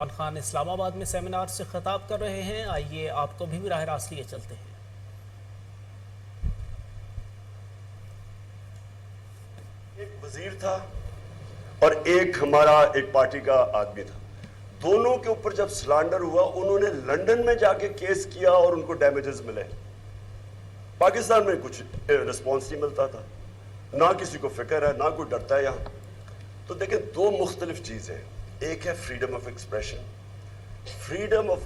عمران خان اسلام آباد میں سیمینار سے خطاب کر رہے ہیں. آئیے آپ کو بھی براہ راست لیے چلتے ہیں. ایک وزیر تھا اور ایک ہمارا ایک پارٹی کا آدمی تھا. دونوں کے اوپر جب سلانڈر ہوا انہوں نے لنڈن میں جا کے کیس کیا اور ان کو ڈیمیجز ملے. پاکستان میں کچھ رسپانس نہیں ملتا تھا, نہ کسی کو فکر ہے, نہ کوئی ڈرتا ہے یہاں. تو دیکھیں دو مختلف چیزیں, ایک ہے freedom of expression. Freedom of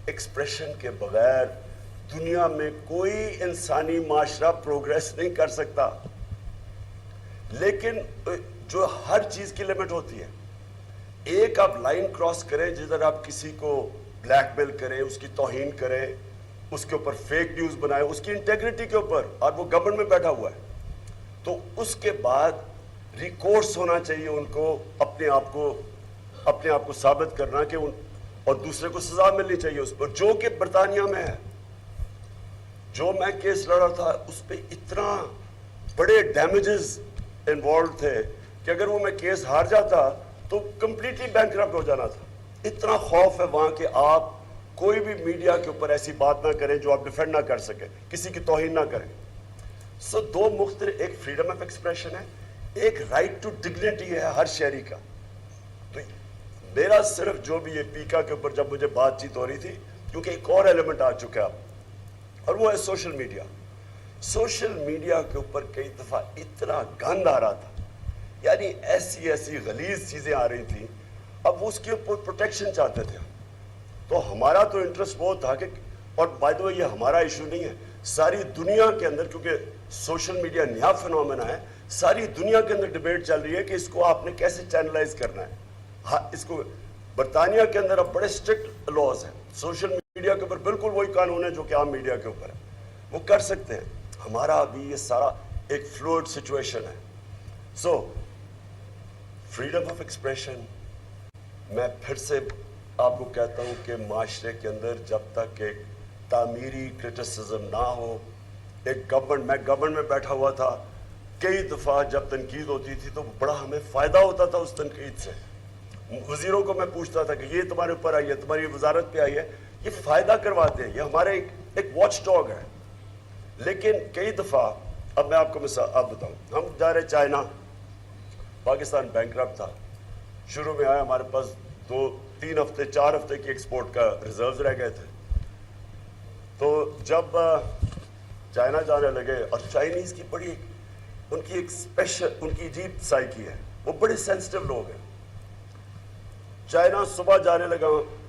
expression کے بغیر دنیا میں کوئی انسانی معاشرہ پروگریس نہیں کر سکتا. لیکن جو ہر چیز کی لمٹ ہوتی ہے. ایک آپ لائن کراس کریں جدھر آپ کسی کو بلیک میل کریں, اس کی توہین کریں, اس کے اوپر فیک نیوز بنائیں, اس کی انٹیگریٹی کے اوپر, اور وہ گورنمنٹ میں بیٹھا ہوا ہے, تو اس کے بعد ریکورس ہونا چاہیے ان کو اپنے آپ کو ثابت کرنا کہ اور دوسرے کو سزا ملنی چاہیے اس پر, جو کہ برطانیہ میں ہے. جو میں کیس لڑا تھا اس پہ اتنا بڑے ڈیمیجز انوالوڈ تھے کہ اگر وہ میں کیس ہار جاتا تو کمپلیٹلی بینکرپٹ ہو جانا تھا. اتنا خوف ہے وہاں کہ آپ کوئی بھی میڈیا کے اوپر ایسی بات نہ کریں جو آپ ڈیفینڈ نہ کر سکیں, کسی کی توہین نہ کریں. سو دو مختلف, ایک فریڈم آف ایکسپریشن ہے, ایک رائٹ ٹو ڈگنیٹی ہے ہر شہری کا. تو میرا صرف جو بھی یہ پیکا کے اوپر جب مجھے بات چیت ہو رہی تھی, کیونکہ ایک اور ایلیمنٹ آ چکا ہے اب, اور وہ ہے سوشل میڈیا. سوشل میڈیا کے اوپر کئی دفعہ اتنا گند آ رہا تھا, یعنی ایسی غلیظ چیزیں آ رہی تھیں. اب اس کے اوپر پروٹیکشن چاہتے تھے, تو ہمارا تو انٹرسٹ بہت تھا کہ, اور بائی دا وے یہ ہمارا ایشو نہیں ہے, ساری دنیا کے اندر, کیونکہ سوشل میڈیا نیا فنومینا ہے, ساری دنیا کے اندر ڈیبیٹ چل رہی ہے کہ اس کو آپ نے کیسے چینلائز کرنا ہے. ہاں, اس کو برطانیہ کے اندر اب بڑے اسٹرکٹ لاز ہیں سوشل میڈیا کے اوپر, بالکل وہی قانون ہے جو کہ عام میڈیا کے اوپر ہے, وہ کر سکتے ہیں. ہمارا ابھی یہ سارا ایک فلوئڈ سچویشن ہے. سو فریڈم آف ایکسپریشن, میں پھر سے آپ کو کہتا ہوں کہ معاشرے کے اندر جب تک ایک تعمیری کرٹیسزم نہ ہو, ایک میں گورنمنٹ میں بیٹھا ہوا تھا, کئی دفعہ جب تنقید ہوتی تھی تو بڑا ہمیں فائدہ ہوتا تھا اس تنقید سے. وزیروں کو میں پوچھتا تھا کہ یہ تمہارے اوپر آئی ہے, تمہاری وزارت پہ آئی ہے, یہ فائدہ کرواتے ہیں, یہ ہمارے ایک واچ ڈاگ ہے. لیکن کئی دفعہ, اب میں آپ کو مثال بتاؤں, ہم جا رہے چائنا, پاکستان بینکرپٹ تھا, شروع میں آیا, ہمارے پاس 2-3 ہفتے 4 ہفتے کی ایکسپورٹ کا ریزروز رہ گئے تھے. تو جب چائنا جانے لگے, اور چائنیز کی بڑی ان کی ایک اسپیشل, ان کی عجیب سائیکی ہے, وہ بڑے سینسٹیو لوگ ہیں. چائنا صبح جانے لگا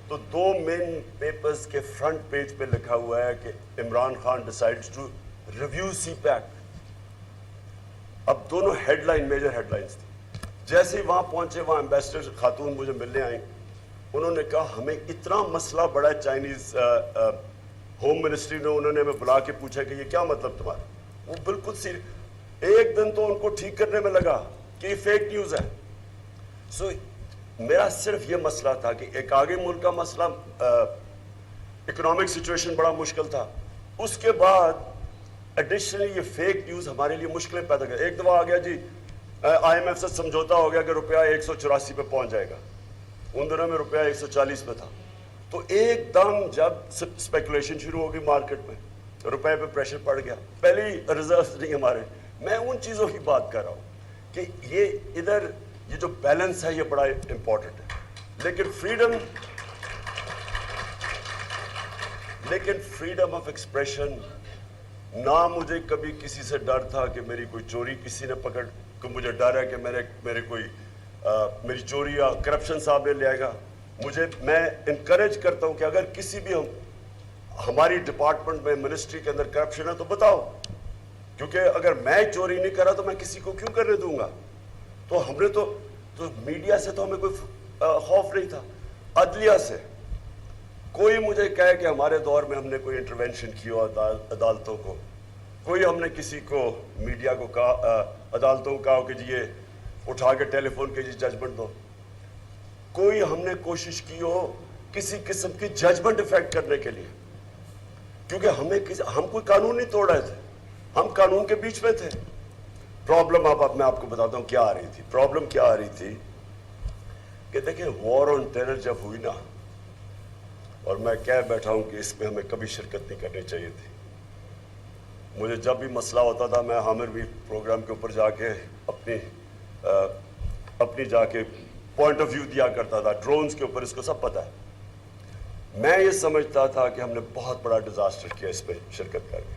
تو 2 مین پیپرز کے فرنٹ پیج پہ لکھا ہوا ہے کہ Imran Khan decides to review CPEC. اب دونوں head line, major head lines تھی. جیسے ہی وہاں پہنچے, وہاں ایمبیسڈر خاتون مجھے ملنے آئیں, انہوں نے کہا ہمیں اتنا مسئلہ بڑا ہے. چائنیز ہوم منسٹری نے, انہوں نے ہمیں بلا کے پوچھا کہ یہ کیا مطلب تمہارا. وہ بالکل ایک دن تو ان کو ٹھیک کرنے میں لگا کہ یہ فیک نیوز ہے. سو میرا صرف یہ مسئلہ تھا کہ ایک آگے ملک کا مسئلہ, اکنامک سچویشن بڑا مشکل تھا, اس کے بعد ایڈیشنلی یہ فیک نیوز ہمارے لیے مشکلیں پیدا کر. ایک دفعہ آ گیا جی IMF سے سمجھوتا ہو گیا کہ روپیہ 184 پہ پہنچ جائے گا, ان دنوں میں روپیہ 140 پہ تھا. تو ایک دم جب اسپیکولیشن شروع ہو گئی مارکیٹ میں, روپے پہ پریشر پڑ گیا. پہلے ہی ریزروز نہیں ہمارے. میں ان چیزوں کی بات کر رہا ہوں کہ یہ ادھر یہ جو بیلنس ہے یہ بڑا امپورٹنٹ ہے. لیکن فریڈم آف ایکسپریشن, نہ مجھے کبھی کسی سے ڈر تھا کہ میری کوئی چوری کسی نے پکڑ, کہ مجھے ڈر ہے کہ میری چوری یا کرپشن صاحب نے لے آئے گا. میں انکریج کرتا ہوں کہ اگر کسی بھی ہماری ڈپارٹمنٹ میں, منسٹری کے اندر کرپشن ہے تو بتاؤ, کیونکہ اگر میں چوری نہیں کر رہا تو میں کسی کو کیوں کرنے دوں گا. تو ہم نے تو میڈیا سے تو ہمیں کوئی خوف نہیں تھا. عدلیہ سے کوئی مجھے کہے کہ ہمارے دور میں ہم نے کوئی انٹروینشن کی ہو عدالتوں کو, کوئی ہم نے کسی کو میڈیا کو کہا, عدالتوں کو کہا کہ جی یہ اٹھا کے ٹیلی فون کے جی ججمنٹ دو, کوئی ہم نے کوشش کی ہو کسی قسم کی ججمنٹ افیکٹ کرنے کے لیے, کیونکہ ہم کوئی قانون نہیں توڑ رہے تھے, ہم قانون کے بیچ میں تھے. پرابلم اب میں آپ کو بتاتا ہوں کیا آ رہی تھی. پرابلم کیا آ رہی تھی کہ دیکھیں وار آن ٹیرر جب ہوئی نا, اور میں کہہ بیٹھا ہوں کہ اس میں ہمیں کبھی شرکت نہیں کرنی چاہیے تھی. مجھے جب بھی مسئلہ ہوتا تھا میں عامر بھی پروگرام کے اوپر جا کے اپنی جا کے پوائنٹ آف ویو دیا کرتا تھا ڈرونز کے اوپر. اس کو سب پتہ ہے. میں یہ سمجھتا تھا کہ ہم نے بہت بڑا ڈیزاسٹر کیا اس پہ شرکت کر کے.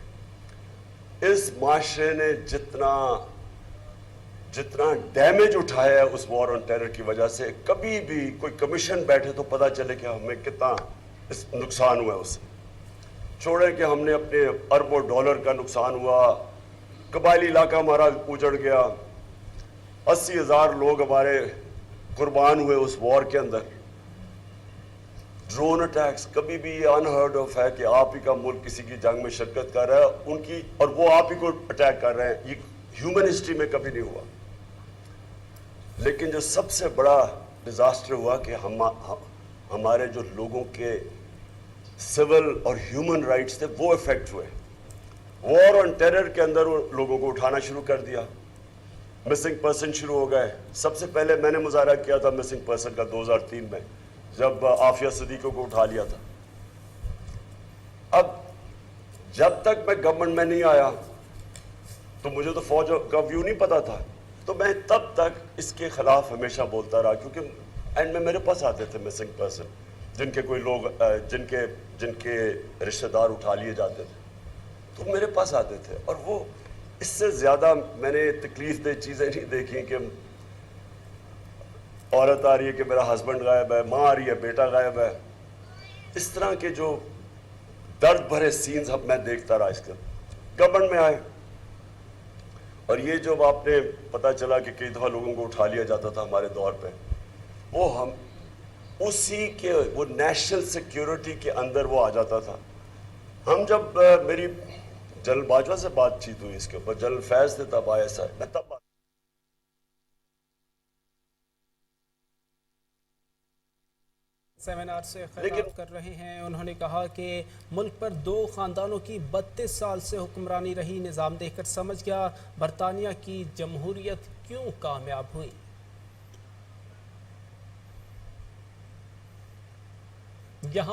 اس معاشرے نے جتنا ڈیمیج اٹھایا ہے اس وار آن ٹیرر کی وجہ سے, کبھی بھی کوئی کمیشن بیٹھے تو پتہ چلے کہ ہمیں کتنا اس نقصان ہوا ہے. اس سے چھوڑیں کہ ہم نے اپنے اربوں ڈالر کا نقصان ہوا, قبائلی علاقہ ہمارا اجڑ گیا, 80,000 لوگ ہمارے قربان ہوئے اس وار کے اندر. ڈرون اٹیکس کبھی بھی یہ انہرڈ آف ہے کہ آپ ہی کا ملک کسی کی جنگ میں شرکت کر رہا ہے ان کی, اور وہ آپ ہی کو اٹیک کر رہے ہیں. یہ ہیومن ہسٹری میں کبھی نہیں ہوا. لیکن جو سب سے بڑا ڈیزاسٹر ہوا کہ ہمارے جو لوگوں کے سول اور ہیومن رائٹس تھے وہ افیکٹ ہوئے. وار آن ٹیرر کے اندر لوگوں کو اٹھانا شروع کر دیا, مسنگ پرسن شروع ہو گئے. سب سے پہلے میں نے مظاہرہ کیا تھا مسنگ پرسن کا 2003 میں جب عافیہ صدیقوں کو اٹھا لیا تھا. اب جب تک میں گورنمنٹ میں نہیں آیا تو مجھے تو فوج کا ویو نہیں پتا تھا, تو میں تب تک اس کے خلاف ہمیشہ بولتا رہا کیونکہ اینڈ میں میرے پاس آتے تھے مسنگ پرسن جن کے کوئی لوگ جن کے رشتہ دار اٹھا لیے جاتے تھے تو میرے پاس آتے تھے. اور وہ اس سے زیادہ میں نے تکلیف دہ چیزیں نہیں دیکھی کہ عورت آ رہی ہے کہ میرا ہسبینڈ غائب ہے, ماں آ رہی ہے بیٹا غائب ہے. اس طرح کے جو درد بھرے سینز اب میں دیکھتا رہا. اس کے گورنمنٹ میں آئے اور یہ جو آپ نے پتہ چلا کہ کئی دفعہ لوگوں کو اٹھا لیا جاتا تھا ہمارے دور پہ, وہ ہم اسی کے وہ نیشنل سیکیورٹی کے اندر وہ آ جاتا تھا. ہم جب میری جنرل باجوہ سے بات چیت ہوئی اس کے اوپر, جنرل فیض تھے تب آیا سا, میں تب سیمینار سے خطاب کر رہے ہیں. انہوں نے کہا کہ ملک پر 2 خاندانوں کی 32 سال سے حکمرانی رہی. نظام دیکھ کر سمجھ گیا برطانیہ کی جمہوریت کیوں کامیاب ہوئی. یہاں